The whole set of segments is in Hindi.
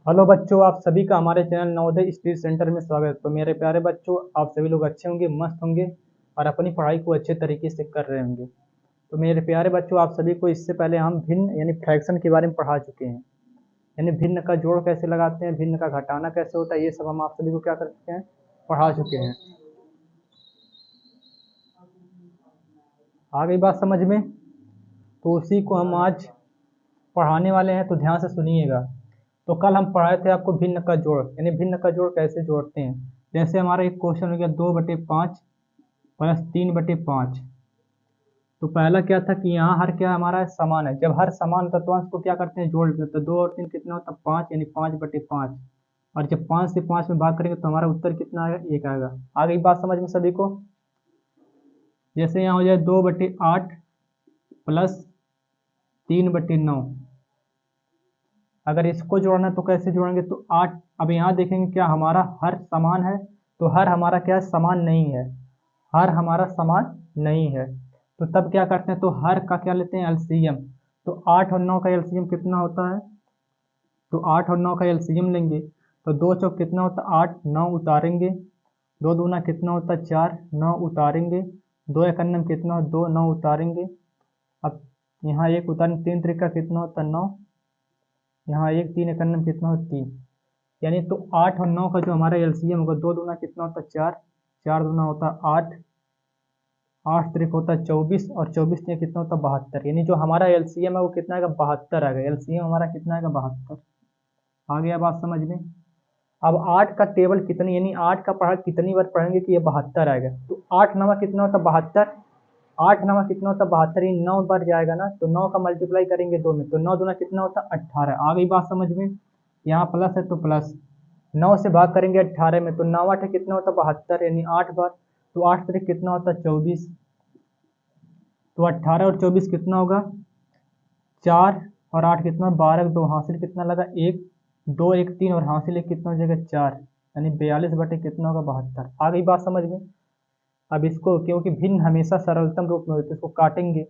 हेलो बच्चों, आप सभी का हमारे चैनल नवोदय स्टडी सेंटर में स्वागत है। तो मेरे प्यारे बच्चों, आप सभी लोग अच्छे होंगे, मस्त होंगे और अपनी पढ़ाई को अच्छे तरीके से कर रहे होंगे। तो मेरे प्यारे बच्चों, आप सभी को इससे पहले हम भिन्न यानी फ्रैक्शन के बारे में पढ़ा चुके हैं। यानी भिन्न का जोड़ कैसे लगाते हैं, भिन्न का घटाना कैसे होता है, ये सब हम आप सभी को क्या कर चुके हैं, पढ़ा चुके हैं। आ गई बात समझ में? तो उसी को हम आज पढ़ाने वाले हैं, तो ध्यान से सुनिएगा। तो कल हम पढ़ाए थे आपको भिन्न का जोड़, यानी भिन्न का जोड़ कैसे जोड़ते हैं। जैसे हमारा एक क्वेश्चन हो गया 2/5 प्लस 3/5। तो पहला क्या था कि यहाँ हर क्या हमारा समान है। जब हर समान होता है तो अंश को क्या करते हैं, जोड़ लेते हैं। तो 2 और 3 कितना होता है, 5, यानी 5/5। और जब 5 से 5 में भाग करेंगे तो हमारा उत्तर कितना आएगा, 1 आएगा। आ गई बात समझ में सभी को? जैसे यहाँ हो जाए 2/8 प्लस 3/9। अगर इसको जोड़ना है तो कैसे जोड़ेंगे, तो 8। अब यहाँ देखेंगे क्या हमारा हर समान है, तो हर हमारा क्या है, समान नहीं है। हर हमारा समान नहीं है, तो तब क्या करते हैं, तो हर का क्या लेते हैं, एलसीएम। तो 8 और 9 का एलसीएम कितना होता है, तो 8 और 9 का एलसीएम लेंगे। तो 2 चौक कितना होता है, 8, 9 उतारेंगे। 2 दूना कितना होता है, 4, 9 उतारेंगे। 2 एक अन्नम कितना हो, 2, 9 उतारेंगे। अब यहाँ एक उतारेंगे, 3 त्रिका कितना होता है, 9। यहाँ एक, 3 एक अन्नम कितना हो, 3। यानी तो 8 और 9 का जो हमारा एलसीएम होगा, 2 दूना कितना होता है, 4। 4 दूना होता है 8। 8 त्रिक होता है 24, और 24 में कितना होता है, 72। यानी जो हमारा एलसीएम है वो कितना आएगा, 72 आएगा। एलसीएम हमारा कितना आएगा, 72। आ गया बात समझ में? अब 8 का टेबल कितनी, यानी 8 का पढ़ा कितनी बार पढ़ेंगे कि ये 72 आएगा। तो 8 नवा कितना होता है, 72। 8 नवा कितना होता है, 72। ये 9 बार जाएगा ना, तो 9 का मल्टीप्लाई करेंगे 2 में, तो 9 दूना कितना होता है, 18। आ गई बात समझ में? यहाँ प्लस है तो प्लस, 9 से भाग करेंगे 18 में, तो 9 8 कितना होता है, 72, यानी 8 बार। तो 8 तरीक कितना होता है, 24। तो 18 और 24 कितना होगा, 4 और 8 कितना, 12। 2 हासिल कितना लगा, 1। 2 1 3 और हासिल 1 कितना हो जाएगा, 4। यानी 42 बटे कितना होगा, 72। आ गई बात समझ में? अब इसको क्योंकि भिन्न हमेशा सरलतम रूप में होते हैं, इसको काटेंगे।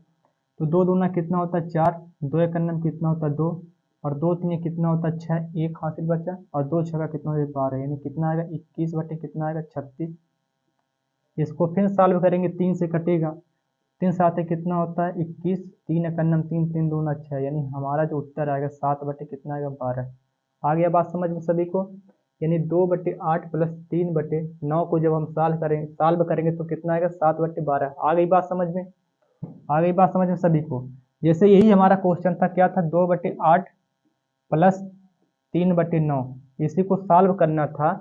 तो 2 दूना कितना होता है, 4। 2 एक अन्नम कितना होता है, 2। और 2 3 कितना होता है, 6। 1 हासिल बचा, और 2 6 का कितना हो जाएगा, 12। यानी कितना आएगा, 21 बटे कितना आएगा, 36। इसको फिर सॉल्व करेंगे, 3 से कटेगा। 3 सात कितना होता है, 21। 3 एक अन्नम 3, 3 दूना 6। यानी हमारा जो उत्तर आएगा 7 बटे कितना आएगा, 12। आ गया बात समझ में सभी को? यानी 2/8 प्लस 3/9 को जब हम सॉल्व करेंगे तो कितना आएगा, 7/12। आ गई बात समझ में? आ गई बात समझ में सभी को? जैसे यही हमारा क्वेश्चन था, क्या था, 2/8 प्लस 3/9। इसी को सॉल्व करना था।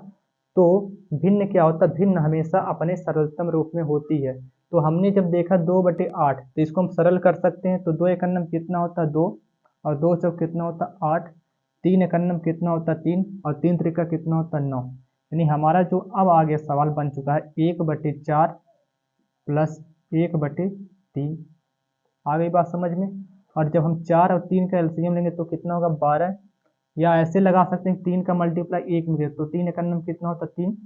तो भिन्न क्या होता है, भिन्न हमेशा अपने सरलतम रूप में होती है। तो हमने जब देखा 2/8, तो इसको हम सरल कर सकते हैं। तो 2 एक अन्नम कितना होता है, 2। और 2 चौक कितना होता है, 8। 3 एक अन्नम कितना होता है, 3। और 3 त्रिका कितना होता है, 9। यानी हमारा जो अब आगे सवाल बन चुका है, 1/4 प्लस 1/3। आ गई बात समझ में? और जब हम 4 और 3 का एलसीएम लेंगे तो कितना होगा, 12। या ऐसे लगा सकते हैं, 3 का मल्टीप्लाई 1 में दे, तो 3 एक अन्नम कितना होता है, 3।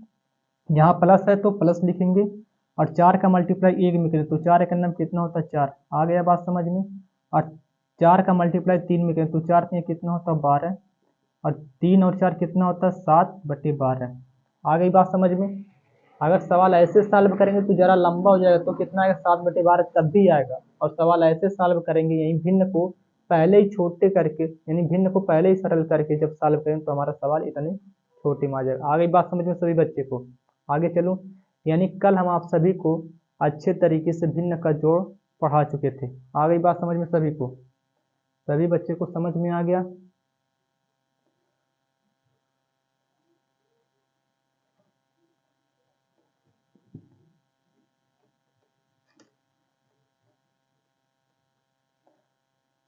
यहाँ प्लस है तो प्लस लिखेंगे। और 4 का मल्टीप्लाई 1 में करें तो 4 एक अन्नम कितना होता है, 4। आ गया बात समझ में? और 4 का मल्टीप्लाई 3 में करें तो 4 में कितना होता है, 12। और 3 और 4 कितना होता है, 7/12। आ गई बात समझ में? अगर सवाल ऐसे सॉल्व करेंगे तो जरा लंबा हो जाएगा, तो कितना आएगा, 7/12 तब भी आएगा। और सवाल ऐसे सॉल्व करेंगे, यही भिन्न को पहले ही छोटे करके, यानी भिन्न को पहले ही सरल करके जब सॉल्व करेंगे तो हमारा सवाल इतने छोटे में आ जाएगा। आ गई बात समझ में सभी बच्चे को? आगे चलो। यानी कल हम आप सभी को अच्छे तरीके से भिन्न का जोड़ पढ़ा चुके थे। आ गई बात समझ में सभी को? सभी बच्चे को समझ में आ गया?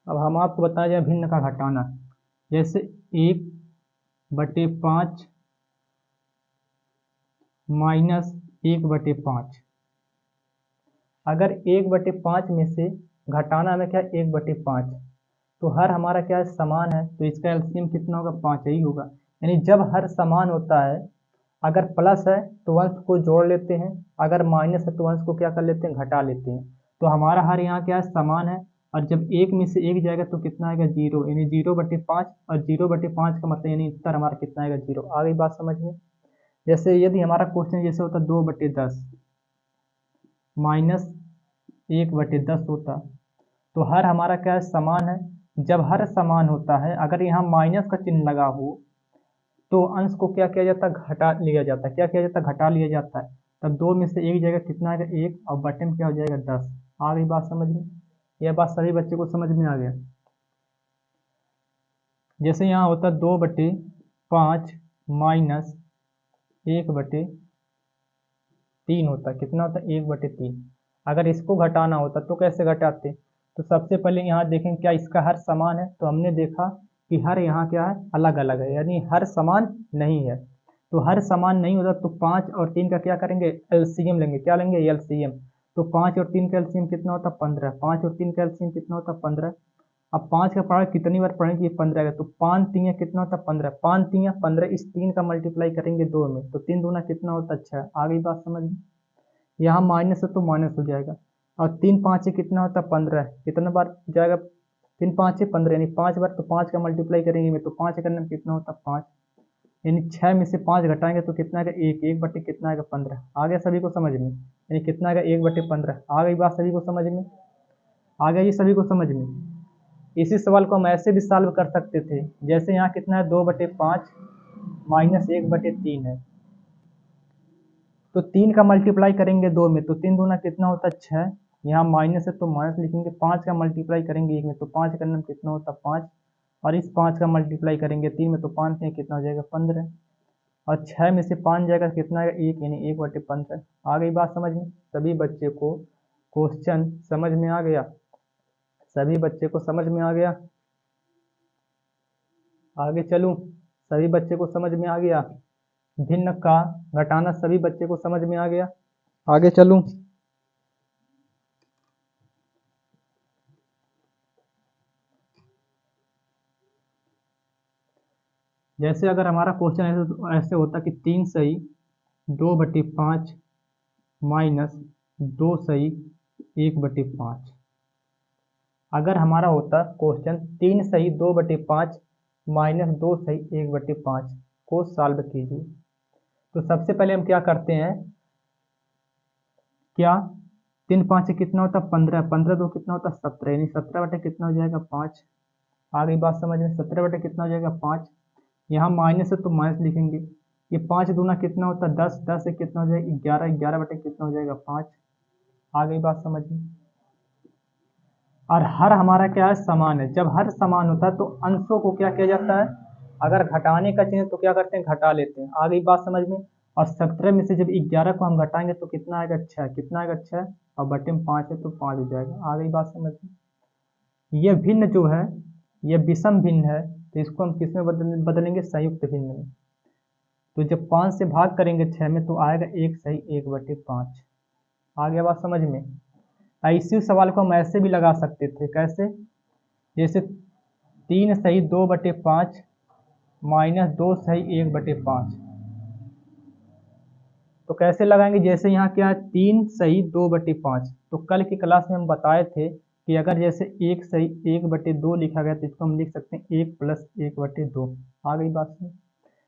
अब हम आपको बताया जाए भिन्न का घटाना। जैसे 1/5 माइनस 1/5। अगर 1/5 में से घटाना में क्या, 1/5, तो हर हमारा क्या है, समान है, तो इसका एलसीएम कितना होगा, 5 ही होगा। यानी जब हर समान होता है, अगर प्लस है तो अंश को जोड़ लेते हैं, अगर माइनस है तो अंश को क्या कर लेते हैं, घटा लेते हैं। तो हमारा हर यहाँ क्या है, समान है, और जब एक में से एक जाएगा तो कितना आएगा 0, यानी 0/5, और 0/5 का मतलब यानी उत्तर हमारा कितना आएगा 0। आ गई बात समझ में। जैसे यदि हमारा क्वेश्चन जैसे होता 2/10 माइनस 1/10 होता, तो हर हमारा क्या है, समान है। जब हर समान होता है, अगर यहाँ माइनस का चिन्ह लगा हो तो अंश को क्या किया जाता है, घटा लिया जाता है। क्या किया जाता है, घटा लिया जाता है। तब 2 में से एक जाएगा कितना आएगा 1, और बटे में क्या हो जाएगा 10। आ गई बात समझ में। यह बात सभी बच्चे को समझ में आ गया। जैसे यहाँ होता 2/5 माइनस 1/3 होता, कितना होता 1/3। अगर इसको घटाना होता तो कैसे घटाते, तो सबसे पहले यहाँ देखें क्या इसका हर समान है, तो हमने देखा कि हर यहाँ क्या है, अलग अलग है, यानी हर समान नहीं है। तो हर समान नहीं होता तो 5 और 3 का क्या करेंगे, एलसीएम लेंगे। क्या लेंगे, एलसीएम। तो 5 और 3 का एलसीएम कितना होता 15, 5 और 3 का एलसीएम कितना होता 15। अब 5 का पढ़ा कितनी बार पढ़ेंगे, 15 का, तो 5 3 कितना होता 15, 5 3 15, इस 3 का मल्टीप्लाई करेंगे 2 में, तो 3 दूना कितना होता 6। आ गई बात समझ में। यहाँ माइनस है तो माइनस हो जाएगा, और 3 5 कितना होता 15, कितना बार जाएगा, 3 5 15, यानी 5 बार, तो 5 का मल्टीप्लाई करेंगे में, तो 5 करने में कितना होता 5, यानी 6 में से 5 घटाएंगे तो कितना आएगा 1, 1 बटे कितना आएगा 15। आ गया सभी को समझ में, यानी कितना आएगा 1/15। आ गई बात सभी को समझ में, आ गया ये सभी को समझ में। इसी सवाल को हम ऐसे भी सॉल्व कर सकते थे, जैसे यहाँ कितना है 2/5 माइनस 1/3 है, तो 3 का मल्टीप्लाई करेंगे 2 में, तो 3 दूना कितना होता 6, यहाँ माइनस है तो माइनस लिखेंगे। 5 का मल्टीप्लाई करेंगे 1 में, तो 5 करने में कितना होता 5, और इस 5 का मल्टीप्लाई करेंगे 3 में, तो 5 में कितना हो जाएगा 15, और 6 में से 5 जाएगा कितना आएगा 1, यानी 1/15। आ गई बात समझ में। सभी बच्चे को क्वेश्चन समझ में आ गया, सभी बच्चे को समझ में आ गया। आगे चलूं, सभी बच्चे को समझ में आ गया। भिन्न का घटाना सभी बच्चे को समझ में आ गया। आगे चलूं, जैसे अगर हमारा क्वेश्चन ऐसे होता कि 3 सही 2/5 माइनस 2 सही 1/5। अगर हमारा होता क्वेश्चन 3 सही 2/5 माइनस 2 सही 1/5 को सॉल्व कीजिए, तो सबसे पहले हम क्या करते हैं, क्या 3 5 से कितना होता 15, 15 दो कितना होता 17, यानी 17 बटे कितना हो जाएगा 5। आ गई बात समझ में, 17 बटे कितना हो जाएगा 5। यहाँ माइनस है तो माइनस लिखेंगे। ये 5 दूना कितना होता 10, 10 से कितना हो जाएगा 11, 11 बटे कितना हो जाएगा 5। आ गई बात समझ में। और हर हमारा क्या है, समान है। जब हर समान होता है तो अंशों को क्या किया जाता है, अगर घटाने का चिन्ह तो क्या करते हैं, घटा लेते हैं। आ गई बात समझ में। और 17 में से जब 11 को हम घटाएंगे तो कितना आएगा 6, कितना आएगा 6, और बटे में 5 है तो 5 हो जाएगा। आ गई बात समझ में। ये भिन्न जो है, ये विषम भिन्न है, तो इसको हम किस में बदलेंगे, संयुक्त भिन्न में। तो जब 5 से भाग करेंगे 6 में तो आएगा 1 सही 1/5। आ गया बात समझ में। इसी सवाल को हम ऐसे भी लगा सकते थे, कैसे, जैसे 3 सही 2/5 माइनस 2 सही 1/5। तो कैसे लगाएंगे, जैसे यहाँ क्या है 3 सही 2/5, तो कल की क्लास में हम बताए थे कि अगर जैसे 1 सही 1/2 लिखा गया तो इसको हम लिख सकते हैं 1 प्लस 1/2। आ गई बात में।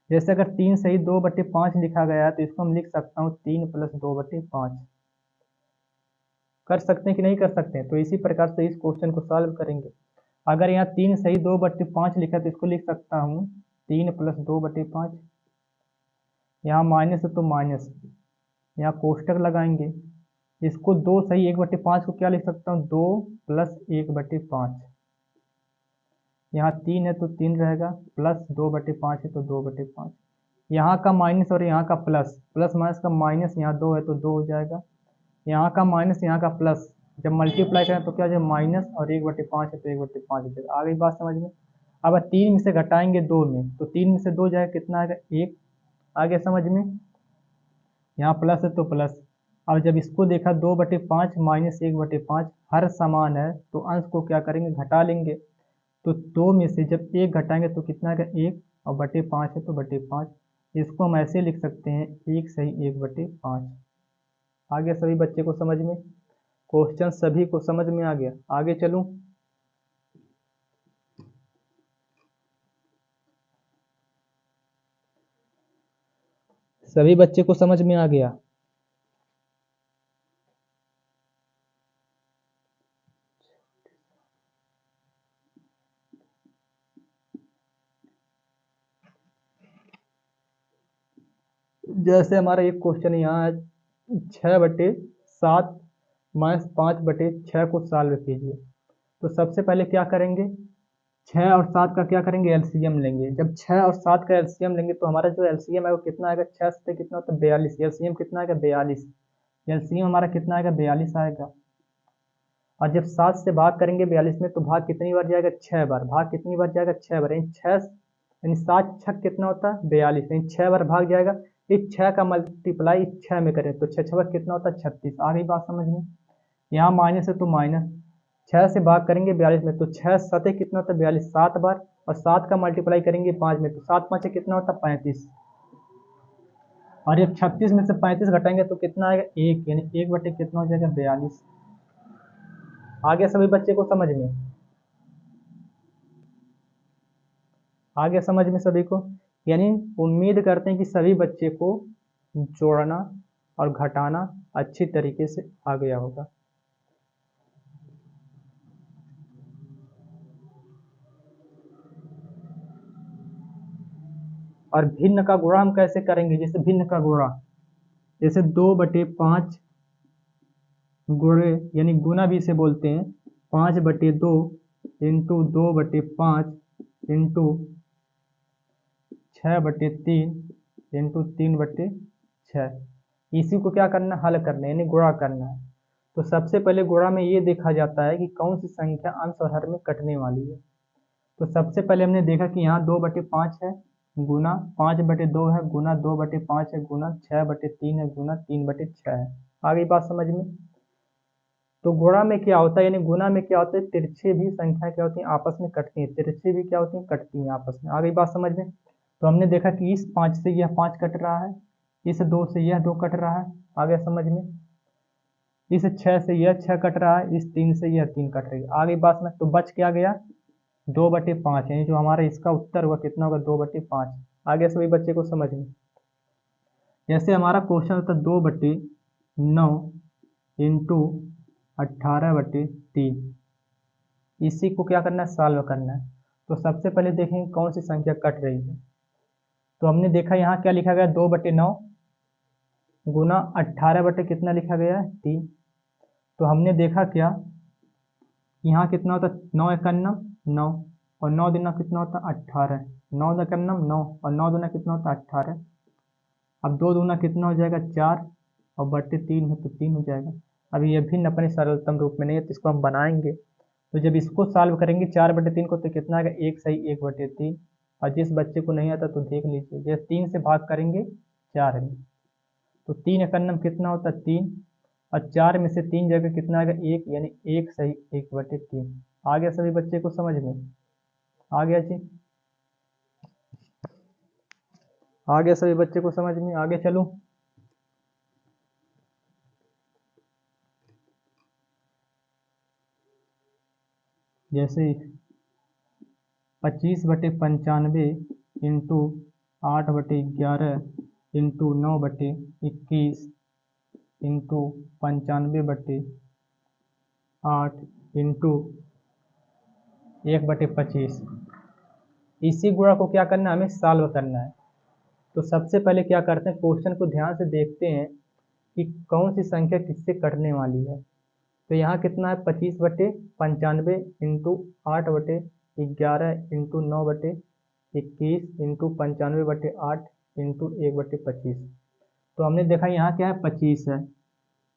जैसे अगर 3 सही 2/5 लिखा गया है तो इसको हम लिख सकता हूँ 3 प्लस 2/5। कर सकते हैं कि नहीं कर सकते हैं, तो इसी प्रकार से इस क्वेश्चन को सॉल्व करेंगे। अगर यहाँ 3 सही 2/5 लिखा है तो इसको लिख सकता हूँ 3 प्लस 2/5। यहाँ माइनस है तो माइनस, यहाँ कोष्टक लगाएंगे। इसको 2 सही 1/5 को क्या लिख सकता हूँ 2 प्लस 1/5। यहाँ 3 है तो 3 रहेगा, प्लस 2/5 है तो 2/5। यहाँ का माइनस और यहाँ का प्लस, प्लस माइनस का माइनस, यहाँ 2 है तो 2 हो जाएगा। यहाँ का माइनस यहाँ का प्लस, जब मल्टीप्लाई करें तो क्या हो जाएगा माइनस, और 1/5 है तो 1/5 हो जाएगा। आ गई बात समझ में। अब 3 में से घटाएंगे 2 में, तो 3 में से 2 जाएगा कितना आएगा 1। आ गया समझ में। यहाँ प्लस है तो प्लस। अब जब इसको देखा 2/5 माइनस 1/5 हर समान है, तो अंश को क्या करेंगे, घटा लेंगे। तो 2 में से जब 1 घटाएंगे तो कितना आएगा 1, और 5 है तो 5। इसको हम ऐसे लिख सकते हैं 1 सही 1/5। आ गया सभी बच्चे को समझ में, क्वेश्चन सभी को समझ में आ गया। आगे चलूं, सभी बच्चे को समझ में आ गया? जैसे हमारा एक क्वेश्चन यहाँ है, 6/7 -5/6 को सॉल्व कीजिए। तो सबसे पहले क्या करेंगे, 6 और 7 का क्या करेंगे, एलसीएम लेंगे। जब 6 और 7 का एलसीएम लेंगे तो हमारा जो एलसीएम है वो कितना आएगा, 6 से कितना होता है 42, एलसीएम कितना आएगा 42, एलसीएम हमारा कितना आएगा 42 आएगा। और जब 7 से भाग करेंगे 42 में तो भाग कितनी बार जाएगा, 6 बार। भाग कितनी बार जाएगा, 6 बार। यानी 6 यानी 7 छक कितना होता है 42, यानी 6 बार भाग जाएगा। इस 6 का मल्टीप्लाई इस 6 में करें तो 6 6 कितना होता है 36। आ गई बात समझ में? यहाँ माइनस है तो माइनस, 6 से भाग करेंगे 42 में तो 6 सतह कितना होता है 42, 7 बार। और 7 का मल्टीप्लाई करेंगे 5 में तो 7 5 कितना होता है 35। और ये 36 में से 35 घटाएंगे तो कितना आएगा 1, यानी 1 बटे कितना हो जाएगा 42। आ गया सभी बच्चे को समझ में? आ गया समझ में सभी को? यानी उम्मीद करते हैं कि सभी बच्चे को जोड़ना और घटाना अच्छी तरीके से आ गया होगा। और भिन्न का गुणा हम कैसे करेंगे, जैसे भिन्न का गुणा, जैसे 2/5 गुणे यानी गुना भी इसे बोलते हैं, 5/2 इंटू 2/5 इंटू 6/3 इंटू 3/6। इसी को क्या करना है, हल करना है, यानी गुणा करना है। तो सबसे पहले गुणा में ये देखा जाता है कि कौन सी संख्या अंश और हर में कटने वाली है। तो सबसे पहले हमने देखा कि यहाँ 2/5 है गुना 5/2 है गुना 2/5 है गुना 6/3 है गुना 3/6 है। आ गई बात समझ में? तो गुणा में क्या होता है, यानी गुना में क्या होता है, तिरछे भी संख्या क्या होती है आपस में कटती है, तिरछे भी क्या होती है कटती हैं आपस में। आ गई बात समझ में? तो हमने देखा कि इस 5 से यह 5 कट रहा है, इस 2 से यह 2 कट रहा है। आ गया समझ में? इस 6 से यह 6 कट रहा है, इस 3 से यह 3 कट रही है। आ गई बात में? तो बच क्या गया 2/5, यानी जो हमारा इसका उत्तर हुआ कितना होगा 2/5। आ गया सभी बच्चे को समझ में? जैसे हमारा क्वेश्चन होता है 2/9 इंटू 18/3, इसी को क्या करना है, सॉल्व करना है। तो सबसे पहले देखेंगे कौन सी संख्या कट रही है। तो हमने देखा यहाँ क्या लिखा गया 2/9 गुना 18 बटे कितना लिखा गया है 3। तो हमने देखा क्या, यहाँ कितना होता है 9 एकन्नम 9 और 9 दूना कितना होता है 18, 9 एकन्नम 9 और 9 दूना कितना होता है 18। अब 2 दूना कितना हो जाएगा 4 और बटे 3 है तो 3 हो जाएगा। अब ये भिन्न अपने सरलतम रूप में नहीं है तो इसको हम बनाएंगे। तो जब इसको सॉल्व करेंगे 4/3 को तो कितना आएगा 1 सही 1/3। और जिस बच्चे को नहीं आता तो देख लीजिए, जब 3 से भाग करेंगे 4 में तो 3 एकन्नम कितना होता है 3 और 4 में से 3 जगह कितना आएगा 1, यानी 1 सही 1/3। आ गया सभी बच्चे को समझ में? आ गया जी? आ गया सभी बच्चे को समझ में? आगे चलो। जैसे 25/95 इंटू 8/11 इंटू 9/21 इंटू 95/8 इंटू 1/25। इसी गुणा को क्या करना है, हमें सॉल्व करना है। तो सबसे पहले क्या करते हैं, क्वेश्चन को ध्यान से देखते हैं कि कौन सी संख्या किससे कटने वाली है। तो यहाँ कितना है 25/95 इंटू 8/11 इंटू 9/21 इंटू 95/8 इंटू 1/25। तो हमने देखा यहाँ क्या है 25 है,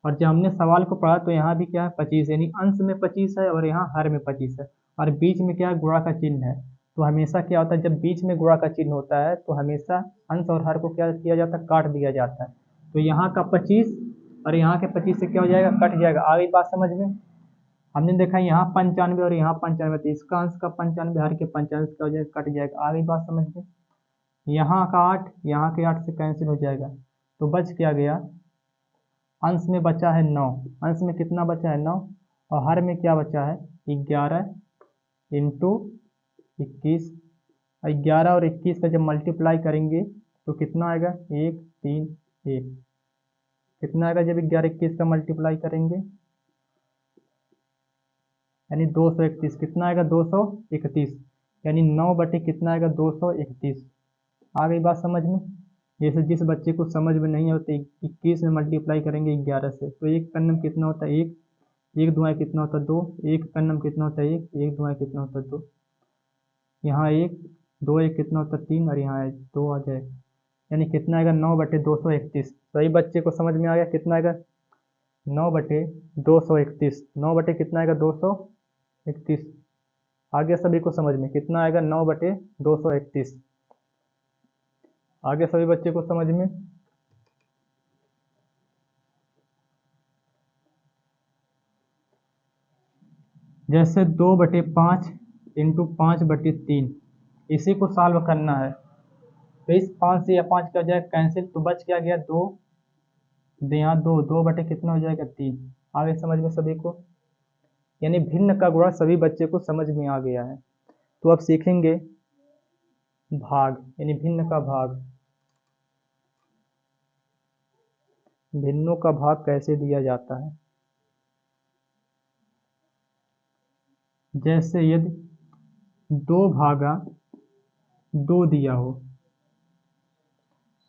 और जब हमने सवाल को पढ़ा तो यहाँ भी क्या है 25, यानी अंश में 25 है और यहाँ हर में 25 है, और बीच में क्या है गुणा का चिन्ह है। तो हमेशा क्या होता है, जब बीच में गुणा का चिन्ह होता है तो हमेशा अंश और हर को क्या किया जाता है, काट दिया जाता है। तो यहाँ का 25 और यहाँ के 25 से क्या हो जाएगा, कट जाएगा। आ गई बात समझ में? हमने देखा यहाँ 95 और यहाँ 95, तो इसका अंश का 95 हर के 95 क्या हो जाएगा, कट जाएगा। आ गई बात समझ में? यहाँ का 8 यहाँ के 8 से कैंसिल हो जाएगा, तो बच क्या गया, अंश में बचा है 9, अंश में कितना बचा है 9, और हर में क्या बचा है 11 इंटू 21। 11 और 21 का जब मल्टीप्लाई करेंगे तो कितना आएगा 1 3 1, कितना आएगा जब 11 21 का मल्टीप्लाई करेंगे, यानी 231, कितना आएगा 231, यानी 9 बटे कितना आएगा 231। आ गई बात समझ में। जैसे जिस बच्चे को समझ में नहीं होती 21 में मल्टीप्लाई करेंगे 11 से, तो एक कन्नम कितना होता है 1, एक दुआएं कितना होता है 2, एक कन्नम कितना होता है 1, एक दुआएं कितना होता है 2, यहाँ 1 2 1 कितना होता है 3, और यहाँ 2 आ जाएगा, यानी कितना आएगा 9 बटे 231। सही बच्चे को समझ में आ गया कितना आएगा 9 बटे 231, 9 बटे कितना आएगा 231। आगे सभी को समझ में कितना आएगा 9 बटे 231, आगे सभी बच्चे को समझ में। जैसे 2/5 इंटू 5/3, इसी को सॉल्व करना है। तो इस 5 से या 5 क्या हो जाएगा कैंसिल, तो बच क्या गया 2, यहाँ 2 2 बटे कितना हो जाएगा 3। आगे समझ में सभी को, यानी भिन्न का गुणा सभी बच्चे को समझ में आ गया है। तो अब सीखेंगे भाग, यानी भिन्न का भाग, भिन्नों का भाग कैसे दिया जाता है। जैसे यदि 2/2 दिया हो,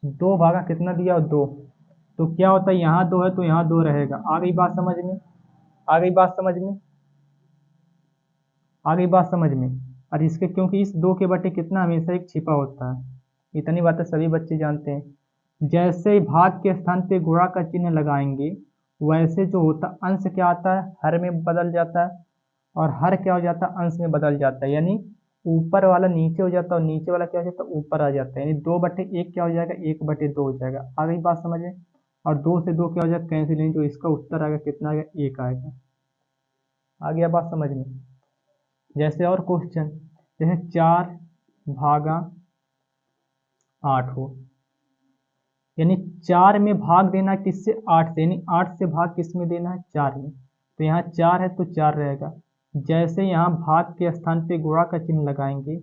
2 भागा कितना दिया हो 2, तो क्या होता है यहाँ 2 है तो यहाँ 2 रहेगा। आ गई बात समझ में, आ गई बात समझ में, आ गई बात समझ में। और इसके क्योंकि इस 2 के बटे कितना हमेशा एक छिपा होता है, इतनी बातें सभी बच्चे जानते हैं। जैसे ही भाग के स्थान पे गुणा का चिन्ह लगाएंगे, वैसे जो होता अंश क्या आता है हर में बदल जाता है, और हर क्या हो जाता है अंश में बदल जाता है, यानी ऊपर वाला नीचे हो जाता है और नीचे वाला क्या हो जाता है ऊपर आ जाता है, यानी 2/1 क्या हो जाएगा 1/2 हो जाएगा। आ गई बात समझ में। और 2 से 2 क्या हो जाएगा कैंसिल, यानी जो इसका उत्तर आएगा कितना आएगा 1 आएगा। आ गया बात समझ में। जैसे और क्वेश्चन, जैसे 4/8 हो, यानी 4 में भाग देना किससे 8 से, यानी 8 से भाग किस में देना है 4 में, तो यहाँ 4 है तो 4 रहेगा। जैसे यहाँ भाग के स्थान पे गुणा का चिन्ह लगाएंगे,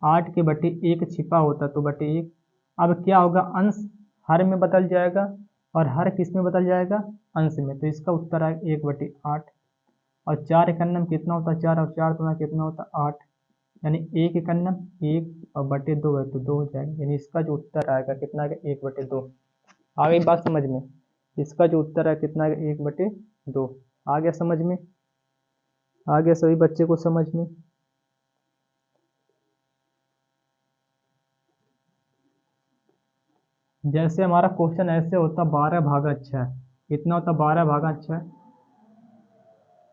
8 के बटे 1 छिपा होता तो बटे 1, अब क्या होगा अंश हर में बदल जाएगा और हर किस में बदल जाएगा अंश में, तो इसका उत्तर आएगा 1/8। और 4 एकन्नम कितना होता है 4, और 4 दूना कितना होता है 8, यानी 1 एकन्नम 1 और बटे 2 है तो 2 हो जाएगा, यानी इसका जो उत्तर आएगा कितना आएगा 1/2। आ गई बात समझ में, इसका जो उत्तर है कितना आएगा 1/2। आ गया समझ में, आ गया सभी बच्चे को समझ में। जैसे हमारा क्वेश्चन ऐसे होता 12/6, कितना होता 12/6।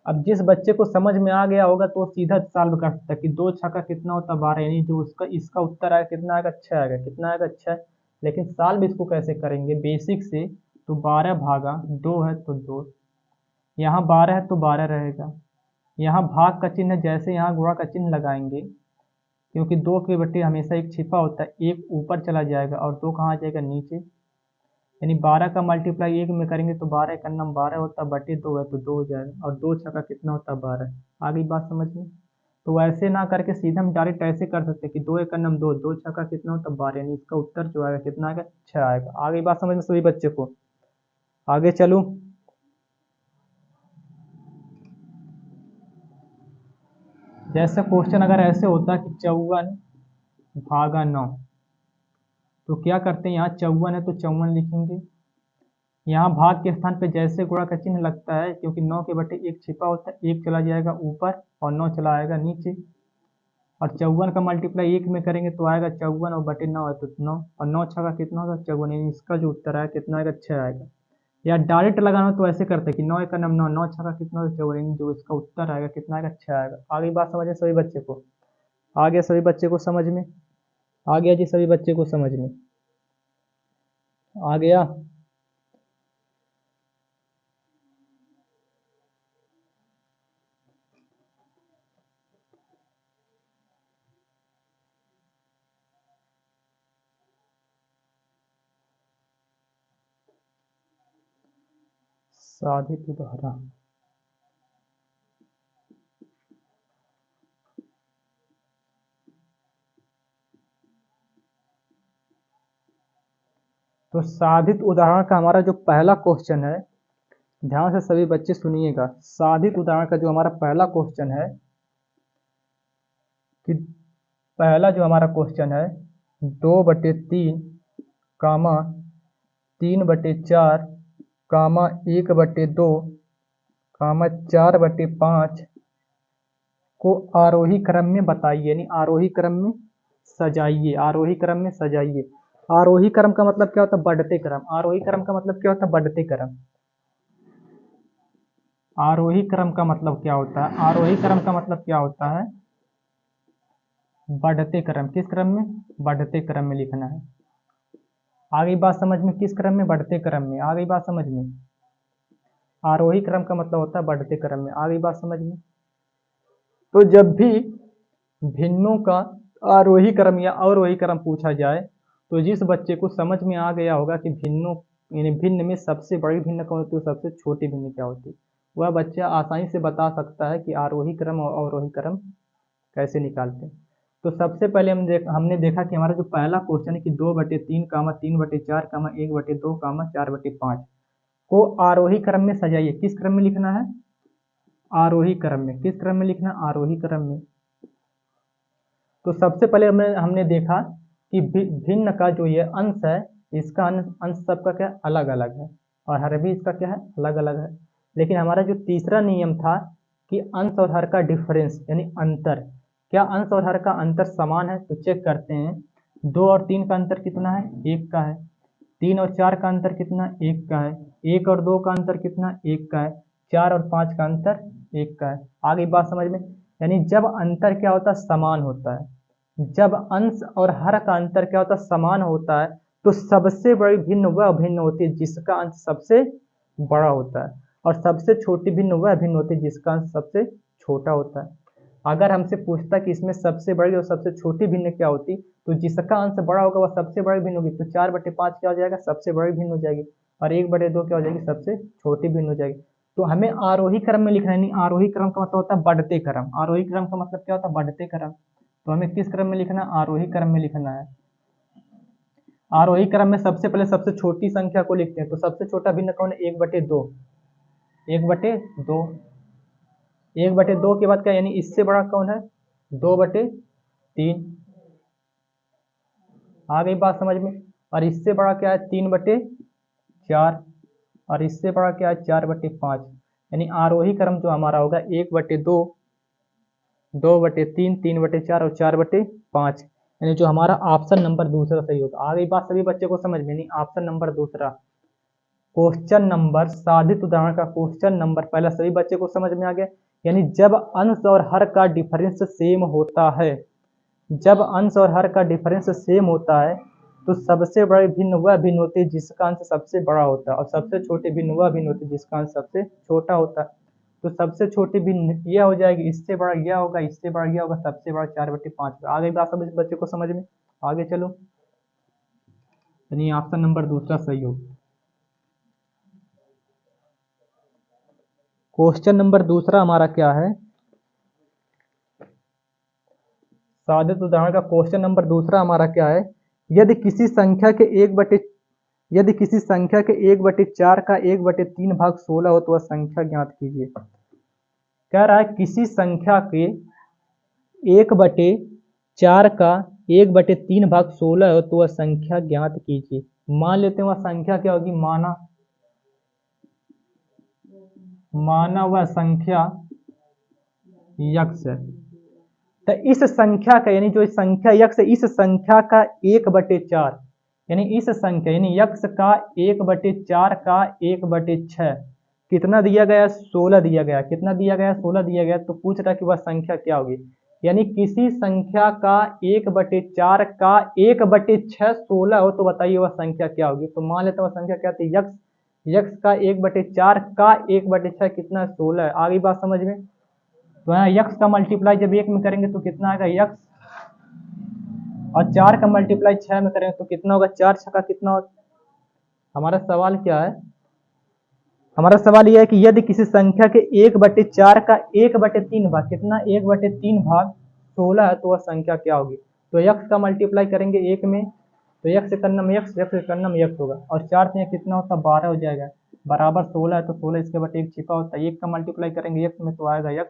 अब जिस बच्चे को समझ में आ गया होगा तो वो सीधा सॉल्व कर सकता है कि 2 छक्का कितना होता 12, यानी जो उसका इसका उत्तर आएगा कितना आएगा 6 आएगा, कितना आएगा 6। लेकिन सॉल्व इसको कैसे करेंगे बेसिक से, तो 12/2 है तो 2, यहाँ 12 है तो 12 रहेगा, यहाँ भाग का चिन्ह है, जैसे यहाँ गुणा का चिन्ह लगाएंगे, क्योंकि 2 के बटे हमेशा एक छिपा होता है, एक ऊपर चला जाएगा और 2 कहाँ आ जाएगा नीचे, यानी 12 का मल्टीप्लाई 1 में करेंगे तो 12 का नाम 12 होता है, बटे 2 है तो 2 हो जाएगा, और 2 छक्का कितना होता है 12। आ गई बात समझ में। तो वैसे ना करके सीधा हम डायरेक्ट ऐसे कर सकते हैं कि 2 एक नाम 2, 2 छक्का कितना होता है 12, यानी इसका उत्तर जो आएगा कितना आएगा 6 आएगा। आ गई बात समझ में सभी बच्चे को। आगे चलूँ, जैसे क्वेश्चन अगर ऐसे होता कि 54/9, तो क्या करते हैं यहाँ 54 है तो 54 लिखेंगे, यहाँ भाग के स्थान पे जैसे गुणा का चिन्ह लगता है, क्योंकि 9 के बटे 1 छिपा होता है, 1 चला जाएगा ऊपर और 9 चला आएगा नीचे, और 54 का मल्टीप्लाई 1 में करेंगे तो आएगा 54 और बटे 9 है तो 9, और 9 छः का कितना होगा 54, यानी इसका जो उत्तर आएगा कितना आएगा 6 आएगा। या डायरेक्ट लगाना हो तो ऐसे करते हैं कि 9 का नाम 9, 9 छः का कितना होगा 54, यानी जो इसका उत्तर आएगा कितना आएगा 6 आएगा। आगे बात समझे सभी बच्चे को, आ गया सभी बच्चे को समझ में, आ गया जी सभी बच्चे को समझ में, आ गया। साधित उदाहरण, तो साधित उदाहरण का हमारा जो पहला क्वेश्चन है, ध्यान से सभी बच्चे सुनिएगा। साधित उदाहरण का जो हमारा पहला क्वेश्चन है कि पहला जो हमारा क्वेश्चन है 2/3 कामा 3/4 कामा 1/2 कामा 4/5 को आरोही क्रम में बताइए, यानी आरोही क्रम में सजाइए। आरोही क्रम में सजाइए। आरोही क्रम का मतलब क्या होता है? बढ़ते क्रम। आरोही क्रम का मतलब क्या होता है? बढ़ते क्रम। आरोही क्रम का मतलब क्या होता है? आरोही क्रम का मतलब क्या होता है? बढ़ते क्रम। किस क्रम में? बढ़ते क्रम में लिखना है। आ गई बात समझ में? किस क्रम में? बढ़ते क्रम में। आ गई बात समझ में? आरोही क्रम का मतलब होता है बढ़ते क्रम में। आ गई बात समझ में? तो जब भी भिन्नों का आरोही क्रम या अवरोही क्रम पूछा जाए तो जिस बच्चे को समझ में आ गया होगा कि भिन्नों यानी भिन्न में सबसे बड़ी भिन्न कौन होती है, सबसे छोटी भिन्न क्या होती है, वह बच्चा आसानी से बता सकता है कि आरोही क्रम और अवरोही क्रम कैसे निकालते हैं। तो सबसे पहले हमने देखा कि हमारा जो पहला क्वेश्चन है कि 2/3 कामा 3/4 कामा 1/2 कामा 4/5 को आरोही क्रम में सजाइए। किस क्रम में लिखना है? आरोही क्रम में। किस क्रम में लिखना? आरोही क्रम में। तो सबसे पहले हमने देखा कि भिन्न का जो ये अंश है, इसका अंश सबका क्या अलग अलग है और हर भी इसका क्या है? अलग अलग है। लेकिन हमारा जो तीसरा नियम था कि अंश और हर का डिफरेंस यानी अंतर, क्या अंश और हर का अंतर समान है? तो चेक करते हैं। 2 और 3 का अंतर कितना है? 1 का है। 3 और 4 का अंतर कितना? 1 का है। 1 और 2 का अंतर कितना? 1 का है। 4 और 5 का अंतर 1 का है। आगे बात समझ में? यानी जब अंतर क्या होता है? समान होता है। जब अंश और हर का अंतर क्या होता है? समान होता है, तो सबसे बड़ी भिन्न वह भिन्न होती है जिसका अंश सबसे बड़ा होता है, और सबसे छोटी भिन्न वह भिन्न होती है जिसका अंश सबसे छोटा होता है। अगर हमसे पूछता कि इसमें सबसे बड़ी और सबसे छोटी भिन्न क्या होती, तो जिसका अंश बड़ा होगा वह सबसे बड़ी भिन्न होगी। तो 4/5 क्या हो जाएगा? सबसे बड़ी भिन्न हो जाएगी। और 1/2 क्या हो जाएगी? सबसे छोटी भिन्न हो जाएगी। तो हमें आरोही क्रम में लिखना है। नहीं, आरोही क्रम का मतलब होता है बढ़ते क्रम। आरोही क्रम का मतलब क्या होता है? बढ़ते क्रम। तो हमें किस क्रम में लिखना है? आरोही क्रम में लिखना है। आरोही क्रम में सबसे पहले सबसे छोटी संख्या को लिखते हैं। तो सबसे छोटा भिन्न कौन है? 1/2। 1/2। 1/2 के बाद क्या, यानी इससे बड़ा कौन है? 2/3। आ गई बात समझ में? और इससे बड़ा क्या है? 3/4। और इससे बड़ा क्या है? 4/5। यानी आरोही क्रम जो हमारा होगा 1/2, 2/3, 3/4 और 4/5। यानी जो हमारा ऑप्शन नंबर दूसरा सही होगा। आ गई बात सभी बच्चे को समझ में? नहीं, ऑप्शन नंबर दूसरा। क्वेश्चन नंबर साधित उदाहरण का क्वेश्चन नंबर पहला सभी बच्चे को समझ में आ गया। यानी जब अंश और हर का डिफरेंस सेम होता है, जब अंश और हर का डिफरेंस सेम होता है तो सबसे बड़ी भिन्न वह भिन्न होती है जिसका अंश सबसे बड़ा होता है, और सबसे छोटी भिन्न वह भिन्न होती है जिसका अंश सबसे छोटा होता है। तो सबसे छोटी भिन्न यह हो जाएगी, इससे बड़ा यह होगा, इससे बड़ा यह होगा, सबसे बड़ा 4/5। आगे बात समझ बच्चे को समझ में? आगे चलो, यानी ऑप्शन नंबर दूसरा सही हो। क्वेश्चन नंबर दूसरा हमारा क्या है? साधित उदाहरण का क्वेश्चन नंबर दूसरा हमारा क्या है? यदि किसी संख्या के 1/4 का 1/3 भाग 16 हो तो वह संख्या ज्ञात कीजिए। कह रहा है किसी संख्या के 1/4 का 1/3 भाग 16 हो तो वह संख्या ज्ञात कीजिए। मान लेते हैं वह संख्या क्या होगी? माना वह संख्या यक्ष है। तो इस संख्या का यानी जो संख्या यक्ष है, इस संख्या का 1/4 यानी इस संख्या यानी यक्ष का 1/4 का 1/6 कितना दिया गया? 16 दिया गया। कितना दिया गया? 16 दिया गया। तो पूछ रहा कि वह संख्या क्या होगी? यानी किसी संख्या का 1/4 का 1/6 16 हो तो बताइए वह संख्या क्या होगी? तो मान लेते हैं वह संख्या क्या थी? यक्ष। यक्ष का 1/4 का 1/6 कितना? 16 है। आगे बात समझ में? तो यहाँ यक्ष का मल्टीप्लाई जब 1 में करेंगे तो कितना आएगा? यक्ष। और 4 का मल्टीप्लाई 6 में करेंगे तो कितना होगा? 4 6 का कितना होगा? हमारा सवाल क्या है? हमारा सवाल यह है कि यदि किसी संख्या के 1/4 का 1/3 भाग कितना? 1/3 भाग 16 है तो वह संख्या क्या होगी? तो यक्ष का मल्टीप्लाई करेंगे 1 में तो x एकन्नम x, x एकन्नम x होगा, और 4 से कितना होता है 12 हो जाएगा, बराबर 16 है तो 16 इसके बटे एक छिपा होता है, 1 का मल्टीप्लाई करेंगे x में तो आएगा x,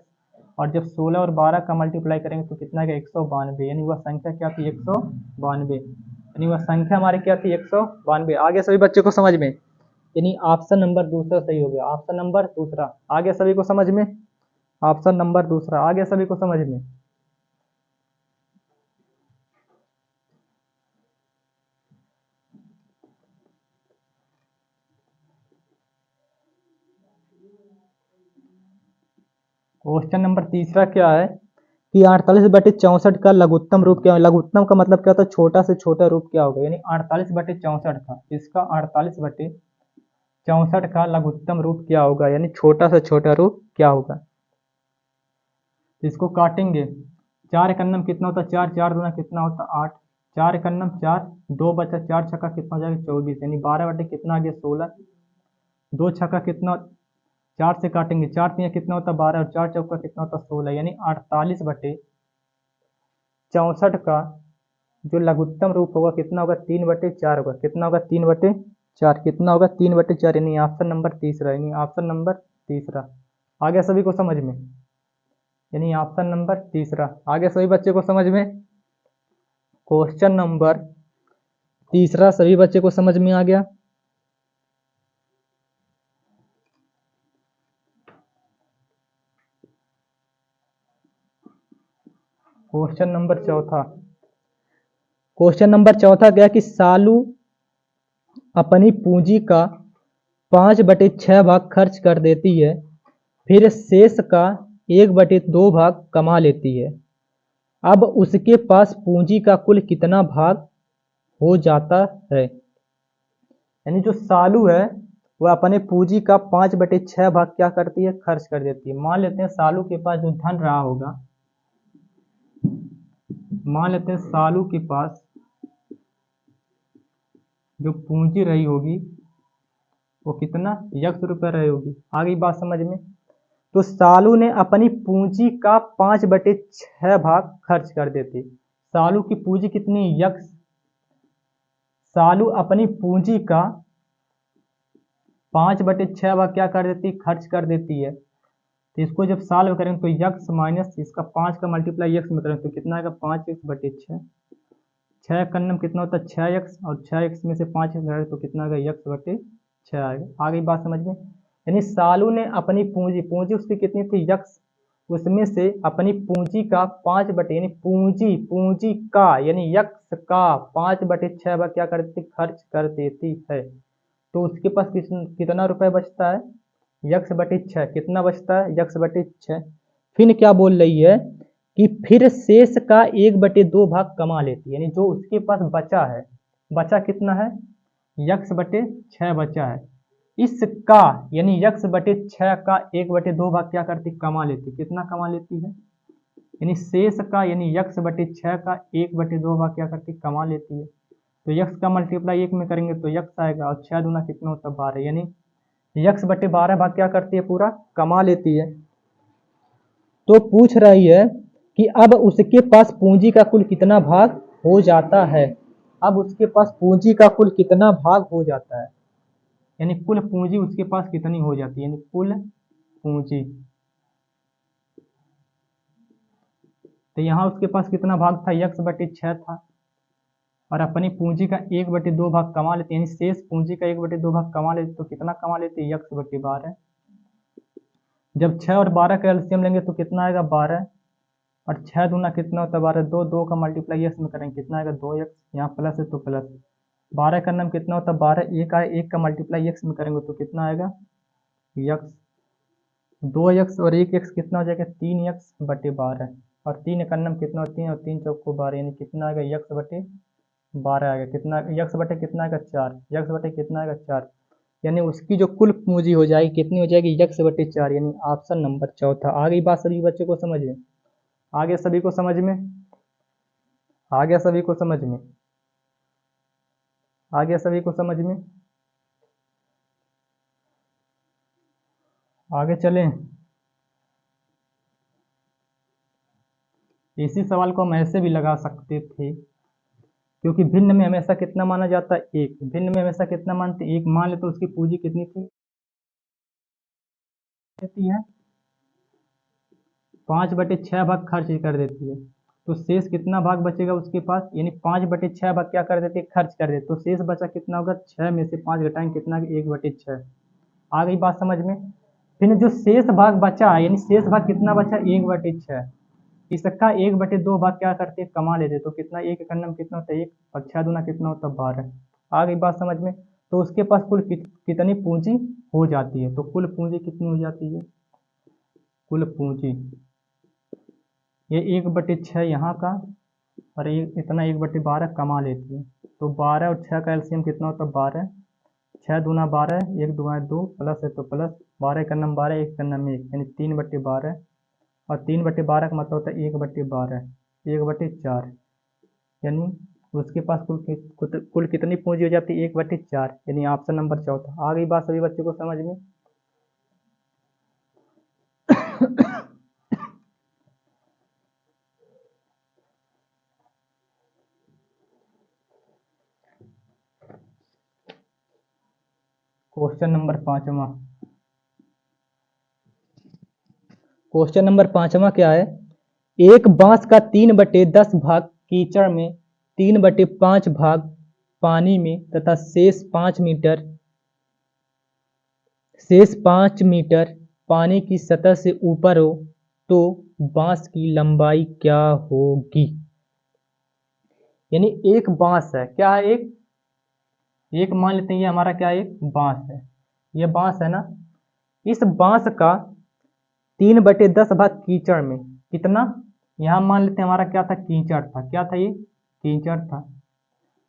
और जब 16 और 12 का मल्टीप्लाई करेंगे तो कितना आएगा 192, यानी वह संख्या क्या थी 192, यानी वह संख्या हमारी क्या थी 192। आगे सभी बच्चे को समझ में, यानी ऑप्शन नंबर दूसरा सही हो गया, ऑप्शन नंबर दूसरा। आगे सभी को समझ में, ऑप्शन नंबर दूसरा, आगे सभी को समझ में। क्वेश्चन नंबर तीसरा क्या है कि 48/64 का लघुत्तम रूप क्या है। लघुत्तम का मतलब क्या होता है, छोटा से छोटा रूप क्या होगा, यानी 48/64 था, इसका 48/64 का लघुत्तम रूप क्या होगा, यानी छोटा से छोटा रूप क्या होगा। इसको काटेंगे, 4 एकन्नम कितना होता है 4, 4 दूना कितना होता है 8, 4 एकन्नम 4, 2 बचा 4 छक्का कितना हो जाएगा 24, यानी 12 बटे कितना आ गया 16, 2 छक्का कितना, 4 से काटेंगे, 4 तीन कितना होता है 12, और 4 चौका कितना होता है 16, यानी 48/64 का जो लघुत्तम रूप होगा कितना होगा 3/4 होगा, कितना होगा 3/4, कितना होगा 3/4, यानी ऑप्शन नंबर तीसरा, यानी ऑप्शन नंबर तीसरा। आगे सभी को समझ में, यानी ऑप्शन नंबर तीसरा। आगे सभी बच्चे को समझ में, क्वेश्चन नंबर तीसरा सभी बच्चे को समझ में आ गया। क्वेश्चन नंबर चौथा, क्वेश्चन नंबर चौथा क्या कि सालू अपनी पूंजी का 5/6 भाग खर्च कर देती है, फिर शेष का 1/2 भाग कमा लेती है। अब उसके पास पूंजी का कुल कितना भाग हो जाता है। यानी जो सालू है वह अपने पूंजी का 5/6 भाग क्या करती है, खर्च कर देती है। मान लेते हैं सालू के पास जो धन रहा होगा, मान लेते हैं सालू के पास जो पूंजी रही होगी वो कितना ₹1 रही होगी। आगे बात समझ में, तो सालू ने अपनी पूंजी का 5/6 भाग खर्च कर देती। सालू की पूंजी कितनी यक्स, सालू अपनी पूंजी का 5/6 भाग क्या कर देती, खर्च कर देती है। तो इसको जब सॉल्व करेंगे तो यक्स माइनस इसका 5 का मल्टीप्लाई यक्स में करेंगे तो कितना आएगा 5x/6, 6 का नम कितना होता है 6x, और 6x में से 5 घटाए तो कितना आएगा x/6 आएगा। आगे बात समझ में, यानी सालू ने अपनी पूंजी, पूंजी उसकी कितनी थी यक्स, उसमें से अपनी पूंजी का 5 यानी पूंजी, पूंजी का यानी यक्स का 5/6 भाग क्या कर देती, खर्च कर देती है। तो उसके पास कितना रुपए बचता है, x/6 कितना बचता है x/6। फिर क्या बोल रही है कि फिर शेष का 1/2 भाग कमा लेती है, यानी जो उसके पास बचा है, बचा कितना है x/6 बचा है, इसका यानी x/6 का 1/2 भाग क्या करती, कमा लेती। कितना कमा लेती है, यानी शेष का यानी x/6 का 1/2 भाग क्या करती, कमा लेती है। तो x का मल्टीप्लाई 1 में करेंगे तो x आएगा, और 6 दूना कितना होता है 12, यानी x/12 भाग क्या करती है, पूरा कमा लेती है। तो पूछ रही है कि अब उसके पास पूंजी का कुल कितना भाग हो जाता है। अब उसके पास पूंजी का कुल कितना भाग हो जाता है, यानी कुल पूंजी उसके पास कितनी हो जाती है, यानी कुल पूंजी। तो यहाँ उसके पास कितना भाग था x/6 था, और अपनी पूंजी का 1/2 भाग कमा लेते, यानी शेष पूंजी का 1/2 भाग कमा लेते, तो कितना कमा लेते x/12। जब 6 और 12 का एलसीएम लेंगे तो कितना आएगा 12, और 6 दूना कितना होता है 12, 2, 2 का मल्टीप्लाई x में करेंगे कितना आएगा 2x, यहाँ प्लस है तो प्लस, 12 का नम कितना होता है 12, 1 आए 1 का मल्टीप्लाई x में करेंगे तो कितना आएगा x, 2x और 1x कितना हो जाएगा 3x/12, और 3 का नम कितना होता है 3, और 3 चौक को 12, यानी कितना आएगा x/12 आएगा, कितना x बटे कितना आएगा 4, x बटे कितना आएगा 4, यानी उसकी जो कुल पूंजी हो जाएगी कितनी हो जाएगी x/4, यानी ऑप्शन नंबर चौथा। आगे बात सभी बच्चों को समझ में, आगे सभी को समझ में, आगे सभी को समझ में, आगे सभी को समझ में। आगे चलें, इसी सवाल को हम ऐसे भी लगा सकते थे क्योंकि भिन्न में हमेशा कितना माना जाता है, एक। भिन्न में हमेशा कितना मानते हैं, एक। मान ले तो उसकी पूंजी कितनी थी, देती है 5/6 भाग खर्च कर देती है। तो शेष कितना भाग बचेगा उसके पास, यानी 5/6 भाग क्या कर देती है, खर्च कर देती है। तो शेष बचा कितना होगा, 6 में से 5 घटाएंगे कितना, 1/6। आ गई बात समझ में। फिर जो शेष भाग बचा, यानी शेष भाग कितना बचा, 1/6। इसका 1/2 भाग क्या करते हैं, कमा लेते। तो कितना, एक एकन्नम कितना होता है, 1, और 6 दूना कितना होता है, 12। आ गई बात समझ में। तो उसके पास कुल कितनी पूंजी हो जाती है, तो कुल पूंजी कितनी हो जाती है, कुल पूंजी ये 1/6 यहाँ का, और एक इतना 1/12 कमा लेती है। तो 12 और 6 का एलसीएम कितना होता है, 12। 6 दूना 12, 1 दूना 2, प्लस है तो प्लस, 12 का नम 12, 1 का नम 1, यानी 3/12। और 3/12 का मतलब होता है 1/12, 1/4। यानी उसके पास कुल कितनी पूंजी हो जाती है, 1/4। यानी ऑप्शन नंबर चौथा। आ गई बात सभी बच्चों को समझ में। क्वेश्चन नंबर 5वां। क्वेश्चन नंबर 5वां क्या है, एक बांस का 3/10 भाग कीचड़ में, 3/5 भाग पानी में तथा शेष 5 मीटर पानी की सतह से ऊपर हो तो बांस की लंबाई क्या होगी। यानी एक बांस है, क्या है, एक मान लेते हैं ये हमारा क्या है, एक बांस है। ये बांस है ना, इस बांस का 3/10 भाग कीचड़ में, कितना, यहाँ मान लेते हैं हमारा क्या था, कीचड़ था। क्या था ये, कीचड़ था।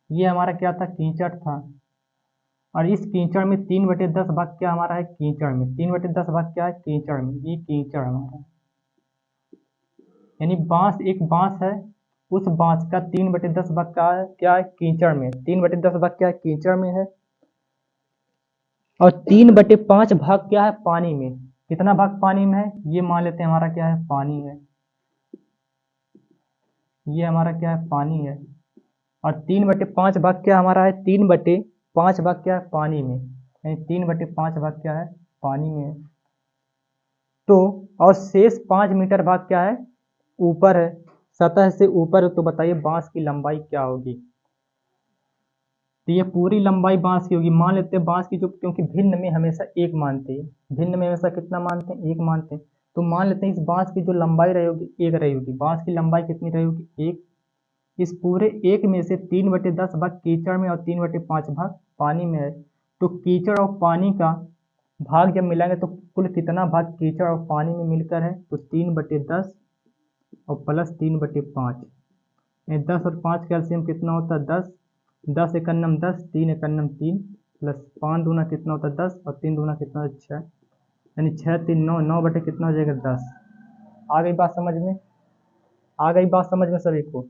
ये हमारा क्या था, कीचड़ था। और इस कीचड़ में 3/10 भाग क्या हमारा है, कीचड़ में 3/10 भाग क्या है, कीचड़ में। ये कीचड़ हमारा, यानी बांस, एक बांस है, उस बांस का 3/10 भाग क्या है, कीचड़ में। 3/10 भाग क्या है, कीचड़ में है। और 3/5 भाग क्या है, पानी में। कितना भाग पानी में है, ये मान लेते हैं हमारा क्या है, पानी है। ये हमारा क्या है, पानी है। और 3/5 भाग क्या हमारा है, 3/5 भाग क्या है, पानी में। यानी 3/5 भाग क्या है, पानी में है। तो और शेष 5 मीटर भाग क्या है, ऊपर है, सतह से ऊपर है। तो बताइए बांस की लंबाई क्या होगी। तो ये पूरी लंबाई बांस की होगी। मान लेते हैं बांस की जो, क्योंकि भिन्न में हमेशा एक मानते हैं, भिन्न में हमेशा कितना मानते हैं, एक मानते हैं। तो मान लेते हैं इस बांस की जो लंबाई रहेगी, एक रहेगी। बांस की लंबाई कितनी रहेगी, एक। इस पूरे एक में से 3/10 भाग कीचड़ में और 3/5 भाग पानी में है। तो कीचड़ और पानी का भाग जब मिलाएंगे तो कुल कितना भाग कीचड़ और पानी में मिलकर है, तो 3/10 और प्लस 3/5। 10 और 5 का एलसीएम कितना होता है, 10। 10 एकन्नम 10, 3 एकन्नम 3, प्लस 5 दूना कितना होता है, 10, और 3 दूना कितना होता है, 6। यानी 6 3 9, 9 बटे कितना हो जाएगा, 10। आ गई बात समझ में, आ गई बात समझ में सभी को।